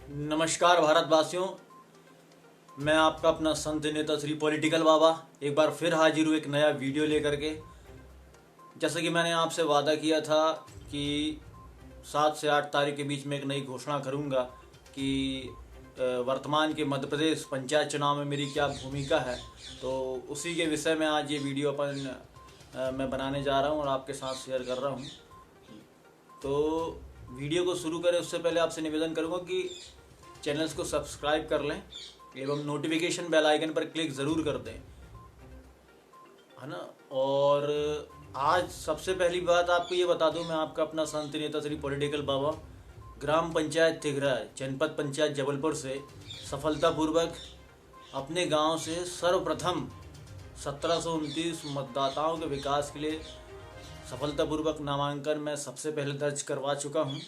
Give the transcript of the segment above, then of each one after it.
नमस्कार भारतवासियों। मैं आपका अपना संत नेता श्री पॉलिटिकल बाबा एक बार फिर हाजिर हूँ एक नया वीडियो लेकर के। जैसा कि मैंने आपसे वादा किया था कि 7 से 8 तारीख के बीच में एक नई घोषणा करूँगा कि वर्तमान के मध्य प्रदेश पंचायत चुनाव में मेरी क्या भूमिका है, तो उसी के विषय में आज ये वीडियो मैं बनाने जा रहा हूँ और आपके साथ शेयर कर रहा हूँ। तो वीडियो को शुरू करें उससे पहले आपसे निवेदन करूँगा कि चैनल्स को सब्सक्राइब कर लें एवं नोटिफिकेशन बेल आइकन पर क्लिक ज़रूर कर दें, है ना। और आज सबसे पहली बात आपको ये बता दूं, मैं आपका अपना संत नेता श्री पॉलिटिकल बाबा ग्राम पंचायत तिघरा जनपद पंचायत जबलपुर से सफलतापूर्वक अपने गांव से सर्वप्रथम 1729 मतदाताओं के विकास के लिए सफलतापूर्वक नामांकन मैं सबसे पहले दर्ज करवा चुका हूं।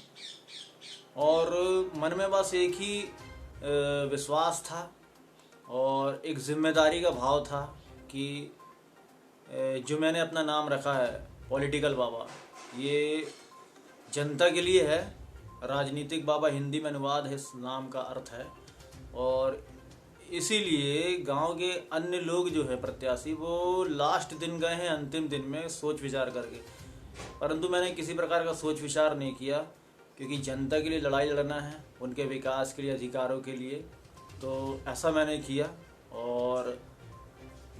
और मन में बस एक ही विश्वास था और एक जिम्मेदारी का भाव था कि जो मैंने अपना नाम रखा है पॉलिटिकल बाबा, ये जनता के लिए है। राजनीतिक बाबा हिंदी में अनुवाद है, इस नाम का अर्थ है। और इसीलिए गांव के अन्य लोग जो है प्रत्याशी, वो लास्ट दिन गए हैं अंतिम दिन में सोच विचार करके, परंतु मैंने किसी प्रकार का सोच विचार नहीं किया क्योंकि जनता के लिए लड़ाई लड़ना है, उनके विकास के लिए, अधिकारों के लिए। तो ऐसा मैंने किया और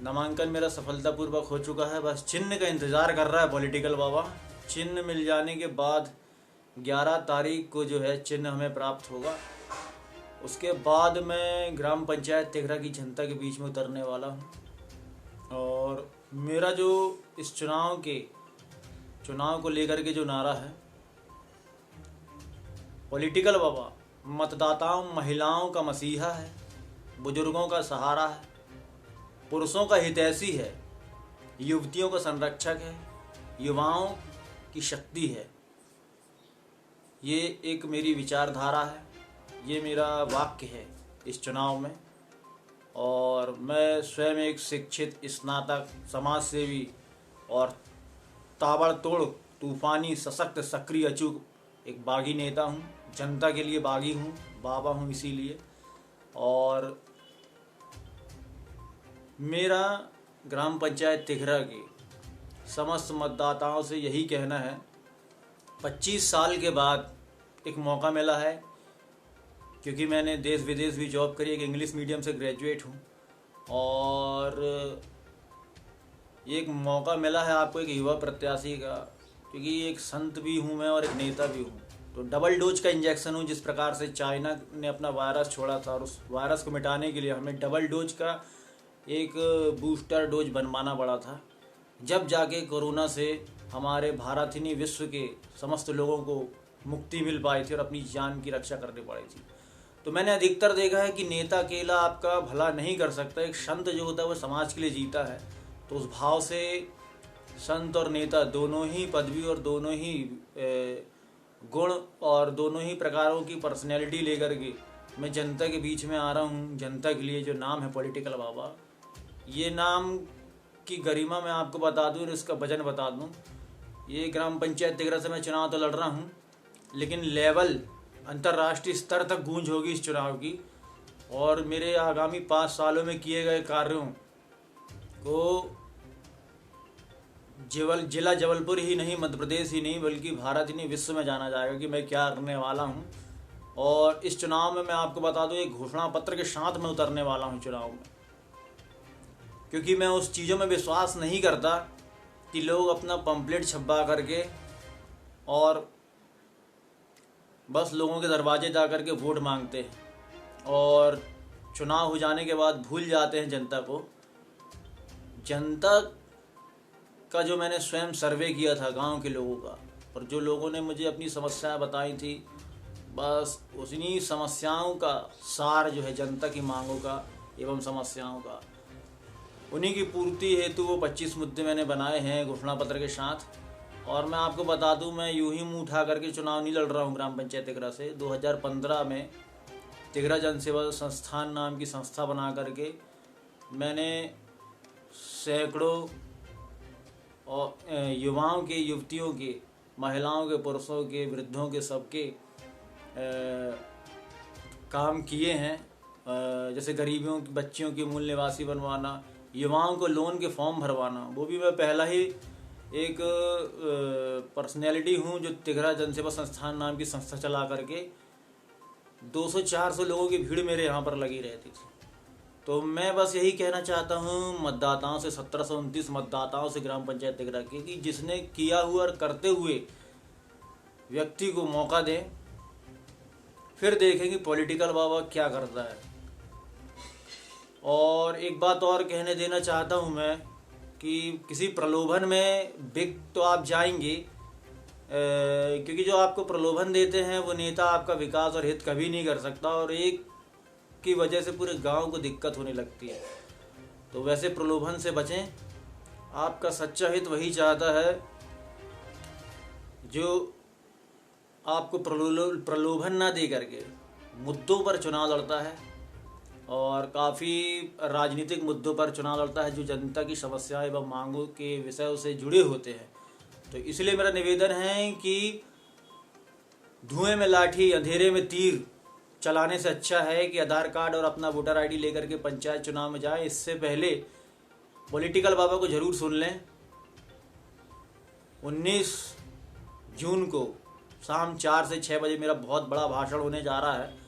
नामांकन मेरा सफलतापूर्वक हो चुका है। बस चिन्ह का इंतज़ार कर रहा है पॉलिटिकल बाबा। चिन्ह मिल जाने के बाद 11 तारीख को जो है चिन्ह हमें प्राप्त होगा। उसके बाद मैं ग्राम पंचायत तिघरा की जनता के बीच में उतरने वाला हूँ। और मेरा जो इस चुनाव को लेकर के जो नारा है, पॉलिटिकल बाबा मतदाताओं महिलाओं का मसीहा है, बुजुर्गों का सहारा है, पुरुषों का हितैषी है, युवतियों का संरक्षक है, युवाओं की शक्ति है। ये एक मेरी विचारधारा है, ये मेरा वाक्य है इस चुनाव में। और मैं स्वयं एक शिक्षित, स्नातक, समाजसेवी और ताबड़तोड़, तूफानी, सशक्त, सक्रिय, अचूक एक बागी नेता हूँ। जनता के लिए बागी हूँ, बाबा हूँ इसीलिए। और मेरा ग्राम पंचायत तिघरा के समस्त मतदाताओं से यही कहना है, 25 साल के बाद एक मौका मिला है, क्योंकि मैंने देश विदेश भी जॉब करी, एक इंग्लिश मीडियम से ग्रेजुएट हूँ, और एक मौका मिला है आपको एक युवा प्रत्याशी का, क्योंकि एक संत भी हूँ मैं और एक नेता भी हूँ। तो डबल डोज का इंजेक्शन हूँ। जिस प्रकार से चाइना ने अपना वायरस छोड़ा था और उस वायरस को मिटाने के लिए हमें डबल डोज का एक बूस्टर डोज बनवाना पड़ा था, जब जाके कोरोना से हमारे भारत ही नहीं विश्व के समस्त लोगों को मुक्ति मिल पाई थी और अपनी जान की रक्षा करनी पड़ी थी। तो मैंने अधिकतर देखा है कि नेता अकेला आपका भला नहीं कर सकता, एक संत जो होता है वो समाज के लिए जीता है। तो उस भाव से संत और नेता दोनों ही पदवी और दोनों ही गुण और दोनों ही प्रकारों की पर्सनैलिटी लेकर के मैं जनता के बीच में आ रहा हूँ। जनता के लिए जो नाम है पॉलिटिकल बाबा, ये नाम की गरिमा मैं आपको बता दूँ और इसका वजन बता दूँ। ये ग्राम पंचायत तिघरा से मैं चुनाव तो लड़ रहा हूँ, लेकिन लेवल अंतर्राष्ट्रीय स्तर तक गूंज होगी इस चुनाव की। और मेरे आगामी 5 सालों में किए गए कार्यों को जिला जबलपुर ही नहीं, मध्य प्रदेश ही नहीं, बल्कि भारत ही नहीं, विश्व में जाना जाएगा कि मैं क्या करने वाला हूँ। और इस चुनाव में मैं आपको बता दूँ, एक घोषणा पत्र के साथ मैं उतरने वाला हूँ चुनाव में, क्योंकि मैं उस चीज़ों में विश्वास नहीं करता कि लोग अपना पंपलेट छपवा करके और बस लोगों के दरवाजे जा कर के वोट मांगते हैं और चुनाव हो जाने के बाद भूल जाते हैं जनता को। जनता का जो मैंने स्वयं सर्वे किया था गांव के लोगों का, और जो लोगों ने मुझे अपनी समस्याएं बताई थी, बस उन्हीं समस्याओं का सार जो है जनता की मांगों का एवं समस्याओं का, उन्हीं की पूर्ति हेतु वो 25 मुद्दे मैंने बनाए हैं घोषणा पत्र के साथ। और मैं आपको बता दूं, मैं यूं ही मुँह उठा करके चुनाव नहीं लड़ रहा हूं ग्राम पंचायत तिघरा से। 2015 में तिघरा जनसेवा संस्थान नाम की संस्था बना करके मैंने सैकड़ों और युवाओं के, युवतियों के, महिलाओं के, पुरुषों के, वृद्धों के, सबके काम किए हैं, जैसे गरीबियों की बच्चियों की मूल निवासी बनवाना, युवाओं को लोन के फॉर्म भरवाना, वो भी मैं पहला ही एक पर्सनैलिटी हूँ जो तिघरा जनसेवा संस्थान नाम की संस्था चला करके 200-400 लोगों की भीड़ मेरे यहाँ पर लगी रहती थी। तो मैं बस यही कहना चाहता हूँ मतदाताओं से, 1729 मतदाताओं से ग्राम पंचायत तिघरा के, कि जिसने किया हुआ और करते हुए व्यक्ति को मौका दें, फिर देखेंगे पॉलिटिकल बाबा क्या करता है। और एक बात और कहने देना चाहता हूँ मैं कि किसी प्रलोभन में बिक तो आप जाएंगे, क्योंकि जो आपको प्रलोभन देते हैं वो नेता आपका विकास और हित कभी नहीं कर सकता, और एक की वजह से पूरे गांव को दिक्कत होने लगती है। तो वैसे प्रलोभन से बचें। आपका सच्चा हित वही चाहता है जो आपको प्रलोभन ना दे करके मुद्दों पर चुनाव लड़ता है, और काफ़ी राजनीतिक मुद्दों पर चुनाव लड़ता है जो जनता की समस्याएं एवं मांगों के विषयों से जुड़े होते हैं। तो इसलिए मेरा निवेदन है कि धुएं में लाठी अंधेरे में तीर चलाने से अच्छा है कि आधार कार्ड और अपना वोटर आईडी लेकर के पंचायत चुनाव में जाए। इससे पहले पॉलिटिकल बाबा को ज़रूर सुन लें। 19 जून को शाम 4 से 6 बजे मेरा बहुत बड़ा भाषण होने जा रहा है।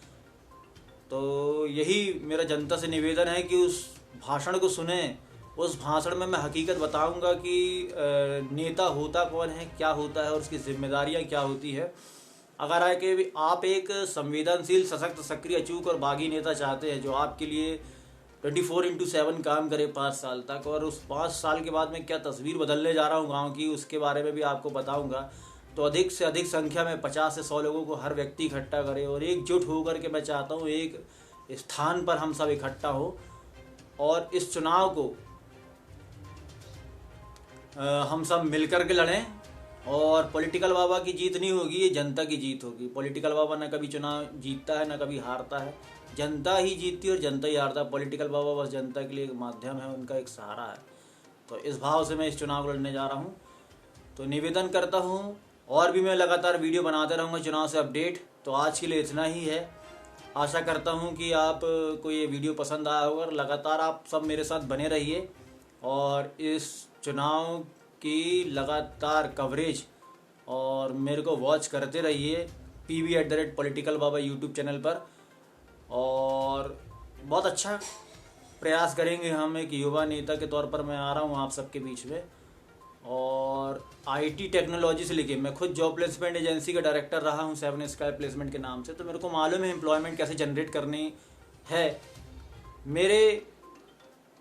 तो यही मेरा जनता से निवेदन है कि उस भाषण को सुने। उस भाषण में मैं हकीकत बताऊंगा कि नेता होता कौन है, क्या होता है और उसकी जिम्मेदारियां क्या होती है। अगर है कि आप एक संवेदनशील, सशक्त, सक्रिय, अचूक और बागी नेता चाहते हैं जो आपके लिए 24/7 काम करे 5 साल तक, और उस 5 साल के बाद मैं क्या तस्वीर बदलने जा रहा हूँ गाँव की, उसके बारे में भी आपको बताऊँगा। तो अधिक से अधिक संख्या में 50 से 100 लोगों को हर व्यक्ति इकट्ठा करे, और एकजुट होकर के मैं चाहता हूँ एक स्थान पर हम सब इकट्ठा हो और इस चुनाव को हम सब मिलकर के लड़ें। और पॉलिटिकल बाबा की जीत नहीं होगी, ये जनता की जीत होगी। पॉलिटिकल बाबा ना कभी चुनाव जीतता है ना कभी हारता है, जनता ही जीतती है और जनता ही हारता है। पॉलिटिकल बाबा बस जनता के लिए एक माध्यम है, उनका एक सहारा है। तो इस भाव से मैं इस चुनाव लड़ने जा रहा हूँ। तो निवेदन करता हूँ, और भी मैं लगातार वीडियो बनाते रहूँगा चुनाव से अपडेट। तो आज के लिए इतना ही है। आशा करता हूँ कि आप को ये वीडियो पसंद आया होगा। लगातार आप सब मेरे साथ बने रहिए और इस चुनाव की लगातार कवरेज और मेरे को वॉच करते रहिए PB@Political Baba यूट्यूब चैनल पर। और बहुत अच्छा प्रयास करेंगे हम। एक युवा नेता के तौर पर मैं आ रहा हूँ आप सबके बीच में, और IT टेक्नोलॉजी से लेके मैं खुद जॉब प्लेसमेंट एजेंसी का डायरेक्टर रहा हूँ 7 स्काई प्लेसमेंट के नाम से। तो मेरे को मालूम है एम्प्लॉयमेंट कैसे जनरेट करनी है। मेरे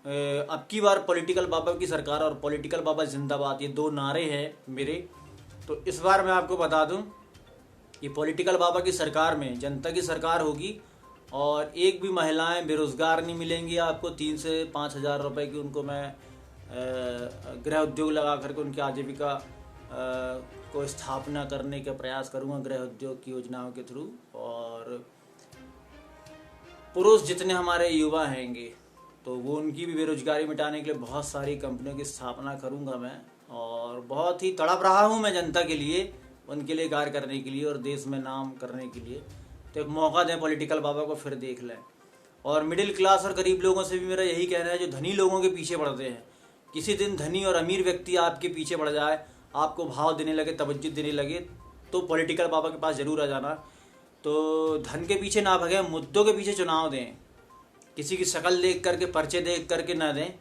अब की बार पॉलिटिकल बाबा की सरकार और पॉलिटिकल बाबा जिंदाबाद, ये 2 नारे हैं मेरे। तो इस बार मैं आपको बता दूं कि पॉलिटिकल बाबा की सरकार में जनता की सरकार होगी, और एक भी महिलाएं बेरोज़गार नहीं मिलेंगी आपको। 3 से 5 हज़ार रुपये की उनको मैं गृह उद्योग लगा करके उनकी आजीविका को स्थापना करने का प्रयास करूंगा गृह उद्योग की योजनाओं के थ्रू। और पुरुष जितने हमारे युवा हैंगे तो वो उनकी भी बेरोजगारी मिटाने के लिए बहुत सारी कंपनियों की स्थापना करूंगा मैं। और बहुत ही तड़प रहा हूं मैं जनता के लिए, उनके लिए कार्य करने के लिए और देश में नाम करने के लिए। तो एक मौका दें पॉलिटिकल बाबा को, फिर देख लें। और मिडिल क्लास और गरीब लोगों से भी मेरा यही कहना है जो धनी लोगों के पीछे पड़ते हैं, किसी दिन धनी और अमीर व्यक्ति आपके पीछे पड़ जाए, आपको भाव देने लगे, तवज्जो देने लगे, तो पॉलिटिकल बाबा के पास ज़रूर आ जाना। तो धन के पीछे ना भगें, मुद्दों के पीछे चुनाव दें। किसी की शक्ल देख करके, पर्चे देख करके ना दें।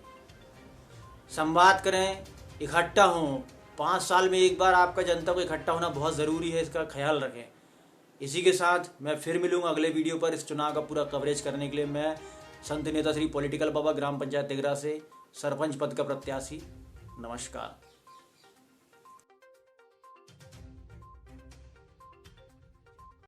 संवाद करें, इकट्ठा हों। 5 साल में एक बार आपका जनता को इकट्ठा होना बहुत ज़रूरी है, इसका ख्याल रखें। इसी के साथ मैं फिर मिलूँगा अगले वीडियो पर इस चुनाव का पूरा कवरेज करने के लिए। मैं संत नेता श्री पॉलिटिकल बाबा, ग्राम पंचायत तिघरा से सरपंच पद का प्रत्याशी। नमस्कार।